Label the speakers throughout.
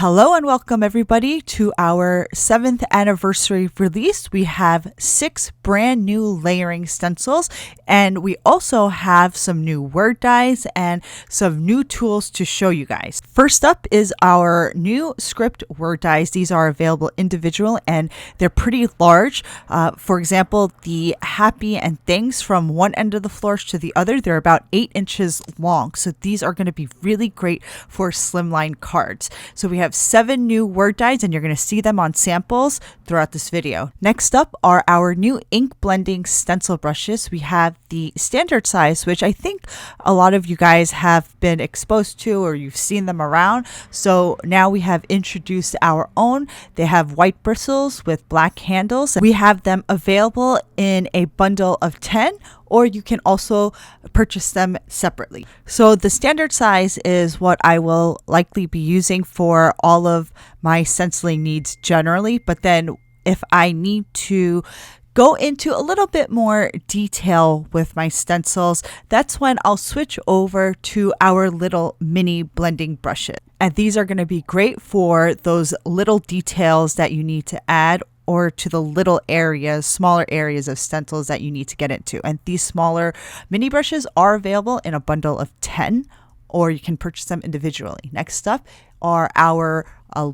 Speaker 1: Hello and welcome everybody to our 7th anniversary release. We have 6 brand new layering stencils, and we also have some new word dyes and some new tools to show you guys. First up is our new script word dyes. These are available individual and they're pretty large. For example, the happy and things from one end of the flourish to the other, they're about 8 inches long. So these are going to be really great for slimline cards. So we have 7 new word dyes and you're going to see them on samples throughout this video. Next up are our new ink blending stencil brushes. We have the standard size, which I think a lot of you guys have been exposed to or you've seen them around. So now we have introduced our own. They have white bristles with black handles. We have them available in a bundle of 10, or you can also purchase them separately. So the standard size is what I will likely be using for all of my stenciling needs generally, but then if I need to go into a little bit more detail with my stencils, that's when I'll switch over to our little mini blending brushes. And these are going to be great for those little details that you need to add, or to the little areas, smaller areas of stencils that you need to get into. And these smaller mini brushes are available in a bundle of 10, or you can purchase them individually. Next up are our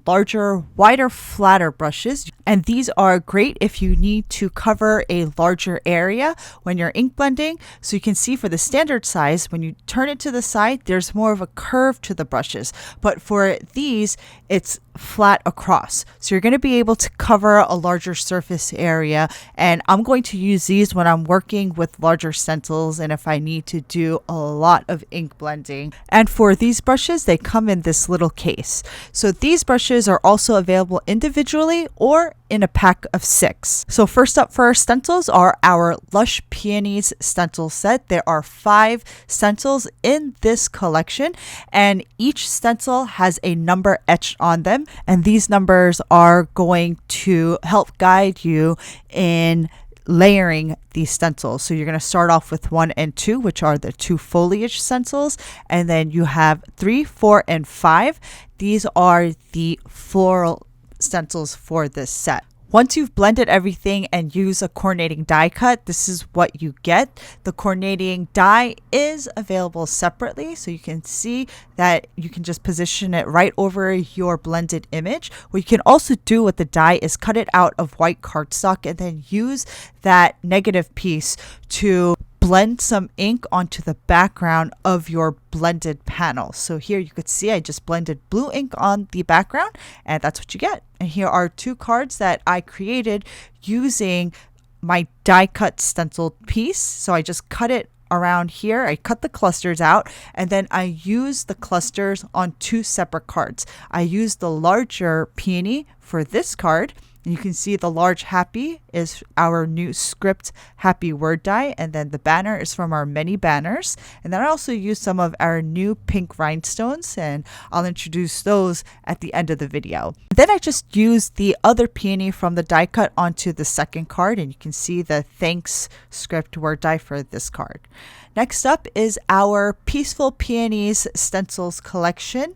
Speaker 1: larger, wider, flatter brushes. And these are great if you need to cover a larger area when you're ink blending. So you can see for the standard size, when you turn it to the side, there's more of a curve to the brushes. But for these, it's flat across. So you're going to be able to cover a larger surface area. And I'm going to use these when I'm working with larger stencils and if I need to do a lot of ink blending. And for these brushes, they come in this little case. So these brushes are also available individually or in a pack of 6. So first up for our stencils are our Lush Peonies stencil set. There are 5 stencils in this collection, and each stencil has a number etched on them, and these numbers are going to help guide you in layering these stencils. So you're going to start off with 1 and 2, which are the 2 foliage stencils, and then you have 3, 4, and 5. These are the floral stencils for this set. Once you've blended everything and use a coordinating die cut, this is what you get. The coordinating die is available separately, so you can see that you can just position it right over your blended image. What you can also do with the die is cut it out of white cardstock and then use that negative piece to blend some ink onto the background of your blended panel. So here you could see I just blended blue ink on the background, and that's what you get. And here are 2 cards that I created using my die cut stencil piece. So I just cut it around here. I cut the clusters out, and then I use the clusters on 2 separate cards. I use the larger peony for this card. And you can see the large happy is our new script happy word die, and then the banner is from our many banners. And then I also use some of our new pink rhinestones, and I'll introduce those at the end of the video. Then I just used the other peony from the die cut onto the second card, and you can see the thanks script word die for this card. Next up is our Peaceful Peonies stencils collection.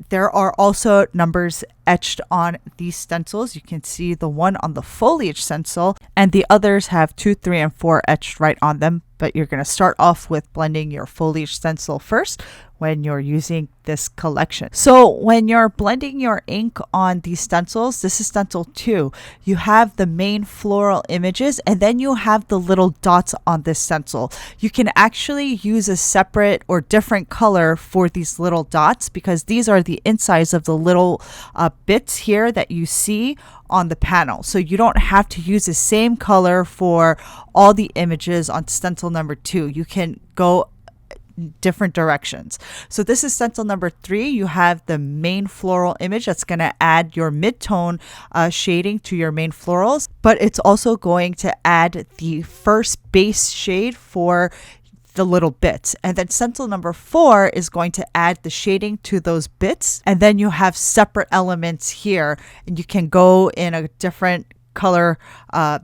Speaker 1: There are also numbers etched on these stencils. You can see the one on the foliage stencil, and the others have 2, 3, and 4 etched right on them. But you're going to start off with blending your foliage stencil first when you're using this collection. So when you're blending your ink on these stencils, this is stencil 2. You have the main floral images, and then you have the little dots on this stencil. You can actually use a separate or different color for these little dots because these are the insides of the little bits here that you see on the panel. So you don't have to use the same color for all the images on stencil number 2. You can go different directions. So this is stencil number 3. You have the main floral image that's going to add your mid-tone shading to your main florals, but it's also going to add the first base shade for the little bits. And then stencil number 4 is going to add the shading to those bits, and then you have separate elements here, and you can go in a different color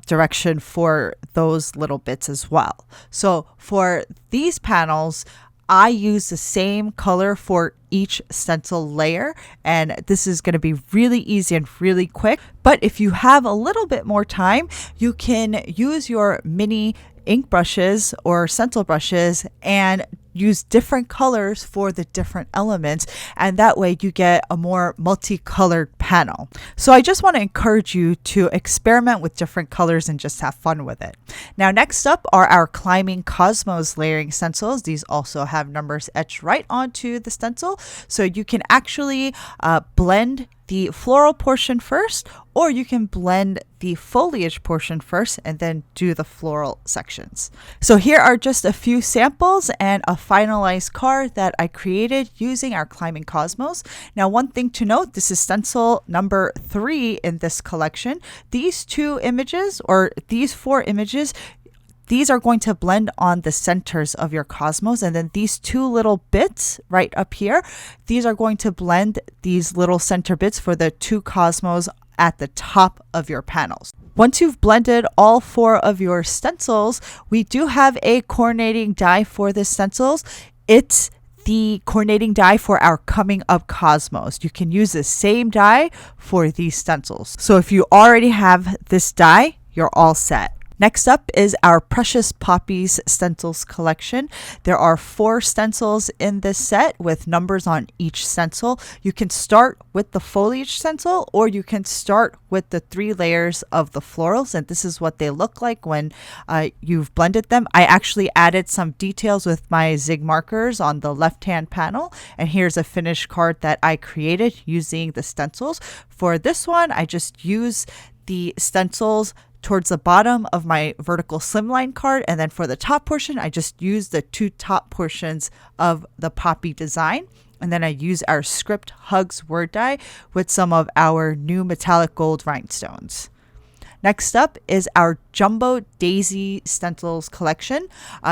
Speaker 1: direction for those little bits as well. So for these panels, I use the same color for each stencil layer, and this is going to be really easy and really quick. But if you have a little bit more time, you can use your mini ink brushes or stencil brushes and use different colors for the different elements, and that way you get a more multicolored panel. So I just want to encourage you to experiment with different colors and just have fun with it. Now next up are our Climbing Cosmos layering stencils. These also have numbers etched right onto the stencil, so you can actually blend the floral portion first, or you can blend the foliage portion first and then do the floral sections. So here are just a few samples and a finalized card that I created using our Climbing Cosmos. Now, one thing to note, this is stencil number 3 in this collection. These 2 images, or these 4 images, these are going to blend on the centers of your cosmos, and then these 2 little bits right up here, these are going to blend these little center bits for the 2 cosmos at the top of your panels. Once you've blended all 4 of your stencils, we do have a coordinating die for the stencils. It's the coordinating die for our coming up cosmos. You can use the same die for these stencils. So if you already have this die, you're all set. Next up is our Precious Poppies stencils collection. There are 4 stencils in this set with numbers on each stencil. You can start with the foliage stencil, or you can start with the 3 layers of the florals, and this is what they look like when you've blended them. I actually added some details with my zig markers on the left-hand panel, and here's a finished card that I created using the stencils. For this one, I just use the stencils towards the bottom of my vertical slimline card, and then for the top portion I just use the 2 top portions of the poppy design, and then I use our Script Hugs word die with some of our new metallic gold rhinestones. Next up is our Jumbo Daisy stencils collection.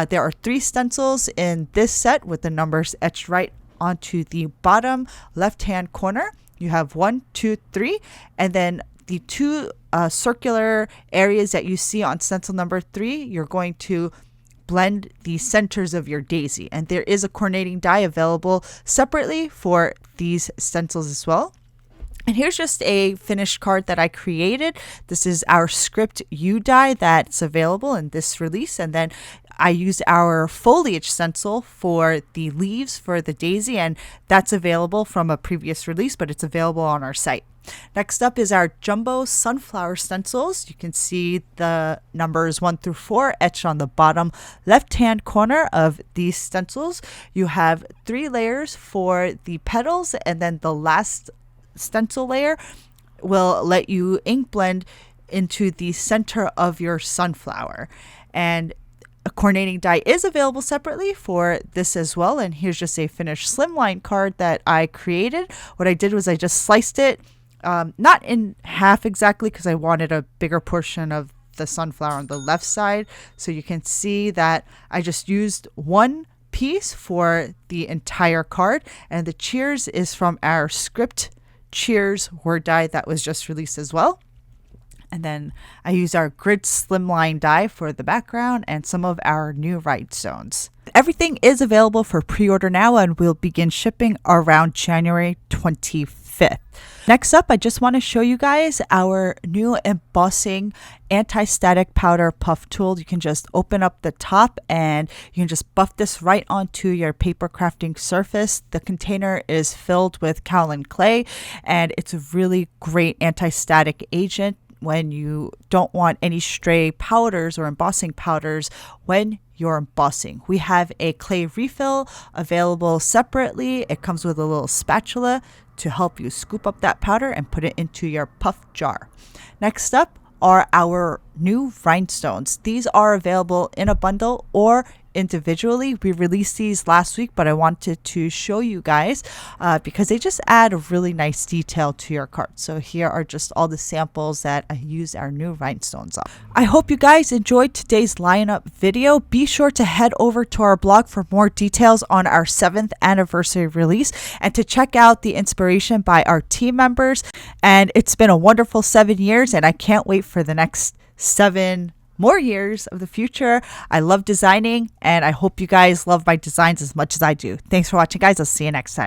Speaker 1: There are 3 stencils in this set with the numbers etched right onto the bottom left hand corner. You have 1, 2, 3, and then the 2 circular areas that you see on stencil number 3, you're going to blend the centers of your daisy. And there is a coordinating die available separately for these stencils as well. And here's just a finished card that I created. This is our Script U die that's available in this release. And then I used our foliage stencil for the leaves for the daisy, and that's available from a previous release, but it's available on our site. Next up is our Jumbo Sunflower stencils. You can see the numbers 1 through 4 etched on the bottom left-hand corner of these stencils. You have 3 layers for the petals, and then the last stencil layer will let you ink blend into the center of your sunflower. And a coordinating die is available separately for this as well. And here's just a finished slimline card that I created. What I did was I just sliced it, not in half exactly, because I wanted a bigger portion of the sunflower on the left side. So you can see that I just used 1 piece for the entire card. And the cheers is from our Script Cheers word die that was just released as well. And then I use our grid slimline die for the background and some of our new rhinestones. Everything is available for pre-order now, and will begin shipping around January 25th. Next up, I just want to show you guys our new embossing anti-static powder puff tool. You can just open up the top and you can just buff this right onto your paper crafting surface. The container is filled with kaolin clay, and it's a really great anti-static agent when you don't want any stray powders or embossing powders when you're embossing. We have a clay refill available separately. It comes with a little spatula to help you scoop up that powder and put it into your puff jar. Next up are our new rhinestones. These are available in a bundle or individually. We released these last week, but I wanted to show you guys because they just add a really nice detail to your card. So here are just all the samples that I use our new rhinestones on. I hope you guys enjoyed today's lineup video. Be sure to head over to our blog for more details on our 7th anniversary release, and to check out the inspiration by our team members. And it's been a wonderful 7 years, and I can't wait for the next 7 more years of the future. I love designing, and I hope you guys love my designs as much as I do. Thanks for watching, guys. I'll see you next time.